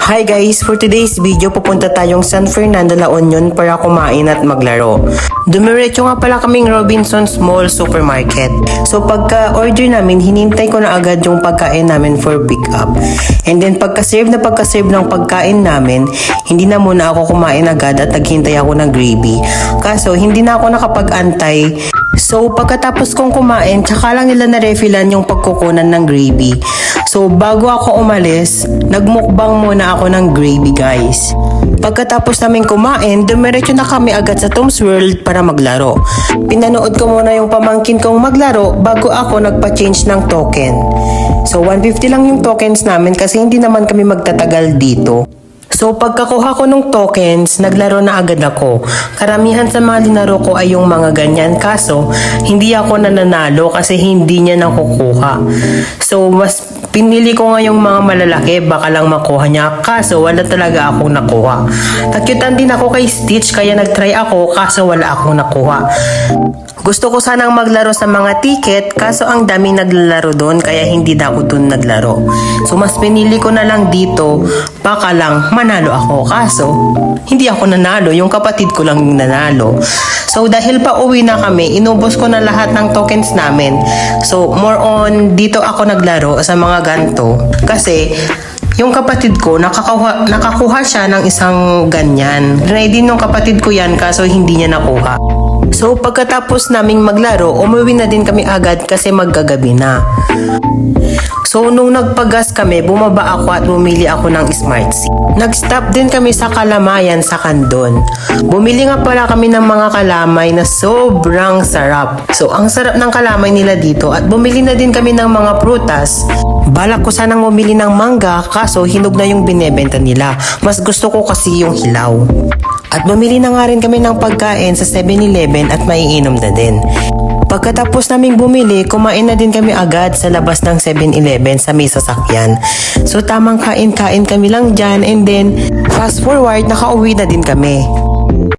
Hi guys! For today's video, pupunta tayong San Fernando, La Union para kumain at maglaro. Dumiretso nga pala kaming Robinsons Mall Supermarket. So pagka-order namin, hinintay ko na agad yung pagkain namin for pick up. And then pagka-serve ng pagkain namin, hindi na muna ako kumain agad at naghintay ako ng gravy. Kaso hindi na ako nakapag-antay. So pagkatapos kong kumain, tsaka lang nila na-refillan yung pagkukunan ng gravy. So bago ako umalis, nagmukbang muna ako ng gravy guys. Pagkatapos namin kumain, dumiretso na kami agad sa Tom's World para maglaro. Pinanood ko muna yung pamangkin kong maglaro bago ako nagpa-change ng token. So 150 lang yung tokens namin kasi hindi naman kami magtatagal dito. So pagkakuha ko ng tokens, naglaro na agad ako. Karamihan sa mga linaro ko ay yung mga ganyan, kaso hindi ako nananalo kasi hindi niya nakukuha. So mas pinili ko nga yung mga malalaki, baka lang makuha niya, kaso wala talaga akong nakuha. Nakyutan din ako kay Stitch kaya nagtry ako, kaso wala akong nakuha. Gusto ko sanang maglaro sa mga ticket, kaso ang dami naglalaro doon kaya hindi na ako doon naglaro. So mas pinili ko na lang dito, baka lang manalo ako, kaso hindi ako nanalo, yung kapatid ko lang yung nanalo. So dahil pa uwi na kami, inubos ko na lahat ng tokens namin. So more on dito ako naglaro sa mga ganto kasi yung kapatid ko, nakakuha siya ng isang ganyan. Ready nung kapatid ko yan, kaso hindi niya nakuha. So pagkatapos naming maglaro, umuwi na din kami agad kasi maggagabi na. So nung nagpagas kami, bumaba ako at bumili ako ng Smart Seat. Nag-stop din kami sa Kalamayan sa Kandon. Bumili nga pala kami ng mga kalamay na sobrang sarap. So ang sarap ng kalamay nila dito at bumili na din kami ng mga prutas. Balak ko sanang bumili ng mangga kaso hinog na yung binebenta nila. Mas gusto ko kasi yung hilaw. At bumili na nga rin kami ng pagkain sa 7-Eleven at maiinom na din. Pagkatapos naming bumili, kumain na din kami agad sa labas ng 7-Eleven sa may sasakyan. So tamang kain-kain kami lang dyan and then fast forward, nakauwi na din kami.